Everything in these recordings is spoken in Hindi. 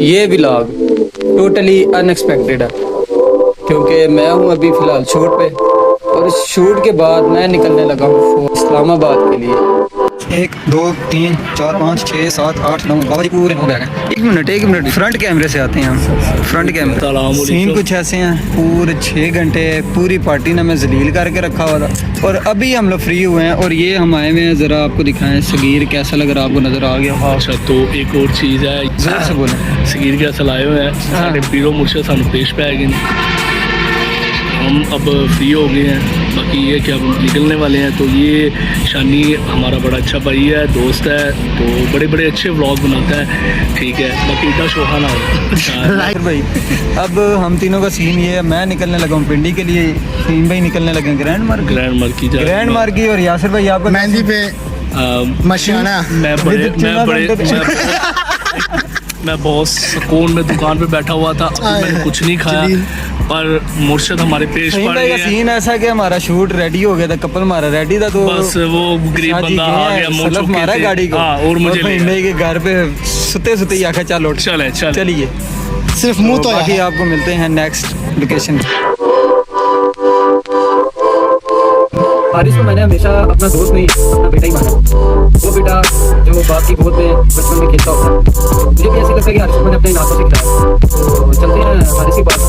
ये व्लॉग टोटली अनएक्सपेक्टेड है क्योंकि मैं हूँ अभी फ़िलहाल शूट पे और इस शूट के बाद मैं निकलने लगा हूँ इस्लामाबाद के लिए। 1 2 3 4 5 6 7 8 9 बाबा जी पूरे हो गए। एक मिनट फ्रंट कैमरे से आते हैं हम। फ्रंट कैमरे सीन कुछ ऐसे हैं। पूरे 6 घंटे पूरी पार्टी ने मैं जलील करके रखा हुआ था और अभी हम लोग फ्री हुए हैं और ये हम आए हुए हैं। ज़रा आपको दिखाएं सगीर कैसा लग रहा है, आपको नज़र आ गया? हाँ। अच्छा, तो एक और चीज़ है, जोर से बोलें। सगीर कैसा लाए हुए हैं साढ़े पीरो मुर्शद सानू पेश पे आएगी। हम अब फ्री हो गए हैं, बाकी ये कि अब निकलने वाले हैं। तो ये शानी हमारा बड़ा अच्छा भाई है, दोस्त है, तो बड़े बड़े अच्छे व्लॉग बनाता है, ठीक है। बाकी इतना शोहा ना हो भाई। अब हम तीनों का सीन ये है, मैं निकलने लगा हूँ पिंडी के लिए, सीन भाई निकलने लगे ग्रैंड मार्ग की और यासिर भाई आपको मेहंदी पे मशियाना। मैं बहुत सुकून में दुकान पे बैठा हुआ था, मैंने कुछ नहीं खाया पर मुर्शद हमारे पेश पड़ गए। सीन ऐसा कि हमारा शूट रेडी हो गया था, कपल हमारा रेडी था, तो बस वो गरीब बंदा आ गया, सलफ मारा गाड़ी को। हाँ, और मुझे इंडिया के घर पे सुते सुते ही आखा चलो चलिए सिर्फ मुंह तो बाकी आपको मिलते हैं नेक्स्ट लोकेशन। बारिश को मैंने हमेशा अपना दोस्त नहीं अपना बेटा ही माना। वो बेटा जो बाप की गोद में बचपन में खेलता होता है, मुझे भी ऐसे लगता है कि हारिस को मैंने अपने नातों से खिलाया। तो चलते हैं हारिस की बात।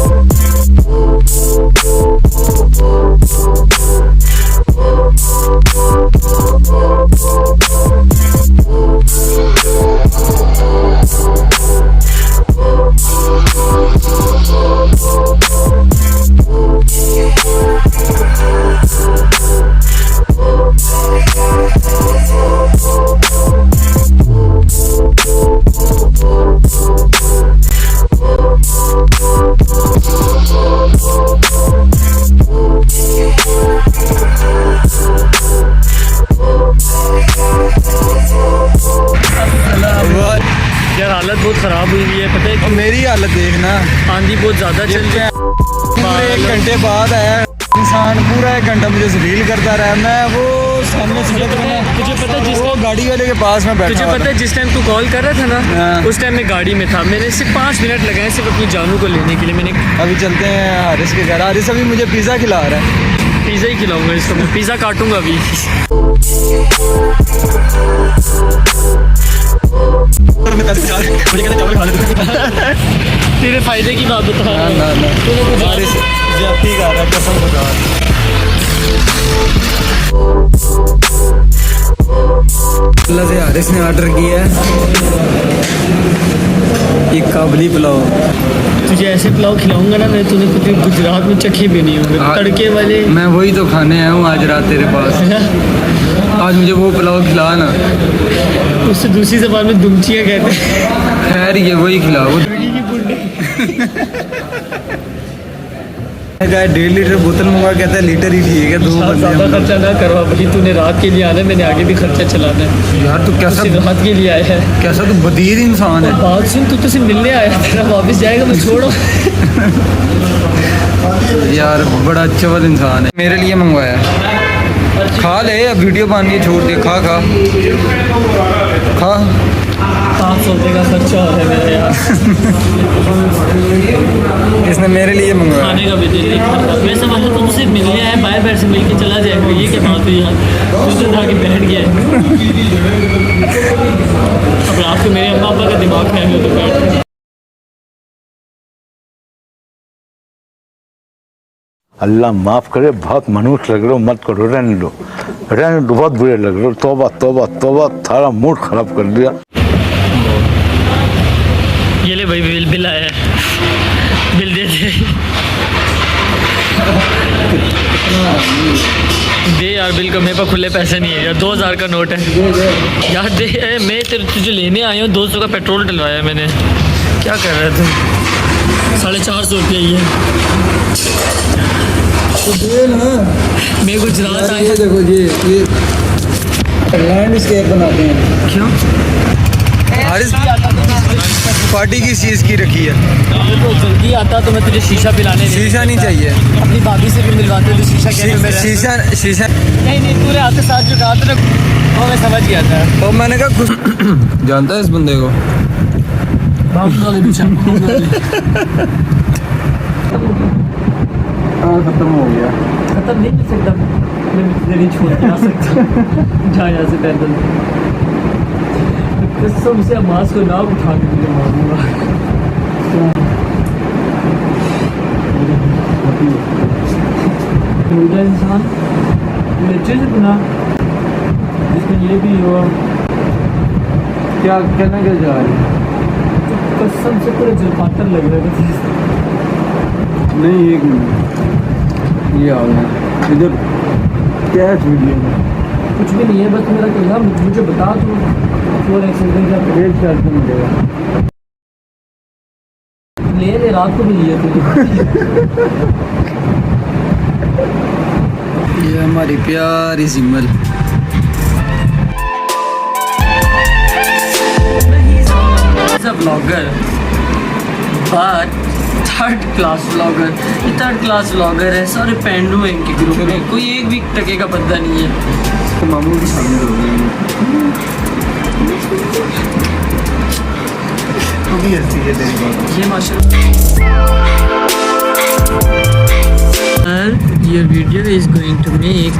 यार हालत बहुत ख़राब हुई है, पता है? मेरी हालत देखना, आंधी बहुत ज़्यादा चल रही है। पूरे 1 घंटे बाद आया इंसान, पूरा 1 घंटा मुझे जलील करता रहा। मैं वो सामने सड़क में, तुझे पता है जिस गाड़ी वाले के पास में बैठा, तुझे पता है जिस टाइम तू कॉल कर रहा था ना, हाँ। उस टाइम मैं गाड़ी में था। मैंने सिर्फ 5 मिनट लगाए सिर्फ अपनी जानू को लेने के लिए। मैंने अभी चलते हैं हारिस के घर। हारिस अभी मुझे पिज़्ज़ा खिला रहा है। पिज़्ज़ा ही खिलाऊंगा इसको, मैं पिज़्ज़ा काटूंगा अभी। तेरे फायदे की बात बता। हारिस ज्यादती कर रहा है, कसम खुदा। अल्लाह से हारिस ने ऑर्डर किया है ये काबली पुलाव। तुझे ऐसे पुलाव खिलाऊंगा ना, मैं तूने कभी गुजरात में चखे भी नहीं होंगे तड़के वाले। मैं वही तो खाने आया हूँ आज रात तेरे पास। आज मुझे वो पुलाव खिला ना। उससे दूसरी ज़बान में दुमचियाँ कहते हैं। खैर ये वही खिलाओ। 1.5 लीटर बोतल मंगवा, कहता है लीटर ही ठीक है। 2 बंदे ज़्यादा खर्चा ना करवा भाई, तूने रात के लिए आना है, मैंने आगे भी खर्चा चलाना है। यार तू कैसा रात के लिए आया है, कैसा तू बदीर इंसान है। बात सुन, तू तुझसे मिलने आया तेरा वापस जाएगा, मैं छोड़ो। यार बड़ा अच्छा वाला इंसान है। मेरे लिए मंगवाया, खा ले, अब वीडियो बनानी छोड़ दे। खा 500 रुपये का खर्चा हो रहा है मेरा यार। इसने मेरे लिए मंगवाया। खाने का भी दे दे। मैं समझ रहा था तुझसे मिलने आया, बाहर बाहर से मिल के चला जाएगा। ये क्या बात हुई यार, तू तो जाके बैठ गया है। अब रात को मेरे अम्मा अब्बा का दिमाग खाएंगे तो बैठ। अल्लाह माफ़ करे, बहुत मनुष्य लग रहे हो, मत करो, रहने दो, बहुत बुरे लग रहे हो। तौबा तौबा तौबा, थारा मूड ख़राब कर दिया। ये ले भाई, बिल आया है, बिल दे दे यार बिल का। मेरे पास खुले पैसे नहीं है यार, 2000 का नोट है यार, दे। मैं तुझे लेने आया हूँ, 200 का पेट्रोल डलवाया मैंने। क्या कर रहे थे? 450 रुपये ही है। मैं गुजरात आया। देखो ये लैंडस्केप बनाते हैं। क्यों? हारिस पार्टी किस चीज़ की रखी है? तो जल्दी आता तो मैं तुझे शीशा पिलाने। शीशा नहीं चाहिए, अपनी भाभी से भी मिलवाते तो शीशा कैसे मेरा? शीशा नहीं पूरे हाथ साथ जो कहा था वो मैं समझ गया था। तो मैंने कहा जानता है इस बंदे को? सामने वाले भी सामने वाले हाँ खत्म हो गया। खत्म नहीं कर सकता मैं तेरी छोड़ के आ सकता जा यहाँ से पैदल कसम से अमास को ना उठा के तुझे मारूंगा पूरा इंसान अच्छे से बना जिसमें ये भी हो क्या कहना क्या जा रही है? कसम से पूरे जलपातर लग रहे थे नहीं एक मिनट ये आ गया इधर क्या है वीडियो में? कुछ भी नहीं है बस मेरा कहना मुझे बता दो फोर एक्सीडेंट का एक चार्ज में मिलेगा। ले रात को भी लिया तुझे ये हमारी प्यारी Simal. Blogger but third class blogger ये थर्ड क्लास ब्लॉगर है सारे पैंडू हैं इनके ग्रुप में कोई एक भी टके का बंदा नहीं है तो मामू भी शामिल हो गए हैं। तो भी हंसी है तेरी बात। ये माशाल्लाह your video is going to make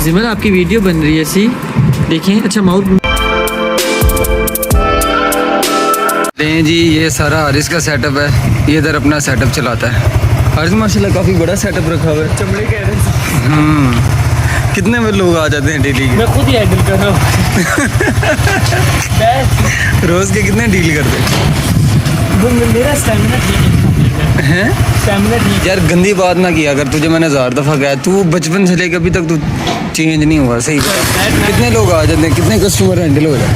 जिमल आपकी वीडियो बन रही है सी देखें अच्छा माउथ नहीं जी ये सारा हारिस का सेटअप है। ये इधर अपना सेटअप चलाता है। हारिस माशाल्लाह काफ़ी बड़ा सेटअप रखा हुआ है। चमड़े कह रहे हैं कितने में लोग आ जाते हैं डेली के? मैं खुद ही हैंडल कर रहा हूँ रोज़ के कितने डील करते मेरा स्टैमिना ठीक हैं? स्टैमिना ठीक यार गंदी बात ना किया अगर तुझे मैंने 1000 दफ़ा कहा तू बचपन से लेकर अभी तक तू चेंज नहीं हुआ। सही कितने लोग आ जाते हैं कितने कस्टमर हैंडल हो जाते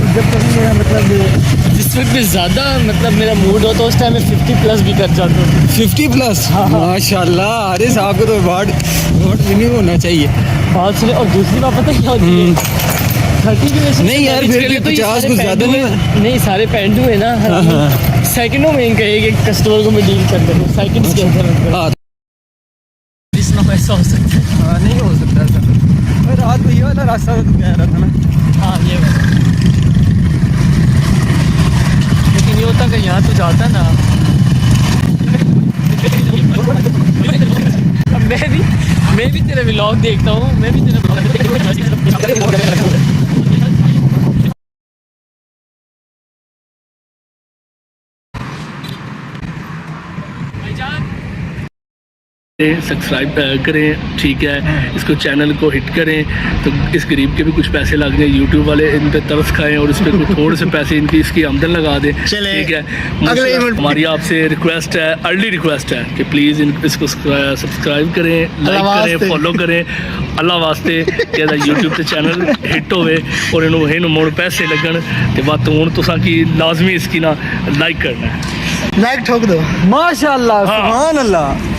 जब कभी मेरा मतलब जिस वक्त भी ज़्यादा मतलब मेरा मूड हो तो उस टाइम में 50 प्लस भी कर जाता हूँ 50 प्लस? माशाल्लाह हारिस आपको तो अवार्ड विनिंग होना चाहिए। बात सुने और दूसरी बात पता क्या होती है 30 की वजह से नहीं यार फिर भी 50 कुछ ज़्यादा नहीं। नहीं सारे पैंडू है ना सेकंडों में इनका एक कस्टमर को मैं डील कर देता हूँ सेकंड्स के अंदर हाँ इतना ऐसा हो सकता है नहीं हो सकता ऐसा। रात को ये वाला रास्ता तो कह रहा था ना। हाँ ये लेकिन ये होता कि यहाँ तो जाता ना अब मैं भी तेरा व्लॉग देखता हूँ मैं भी तेरा सब्सक्राइब करें ठीक है इसको चैनल को हिट करें तो इस गरीब के भी कुछ पैसे लग जाए यूट्यूब वाले इन पे तरस खाएं और इस पे कुछ थोड़े से पैसे इनकी इसकी आमदन लगा दें ठीक है। हमारी आपसे रिक्वेस्ट है अर्ली रिक्वेस्ट है कि प्लीज़ इसको सब्सक्राइब करें लाइक करें फॉलो करें अल्लाह वास्ते कि यूट्यूब से चैनल हिट होवे और इन्होंने मुड़ पैसे लगन तो बात हूँ तुसा की लाजमी इसकी ना लाइक करना है लाइक ठोक दो माशाल्लाह सुभान अल्लाह।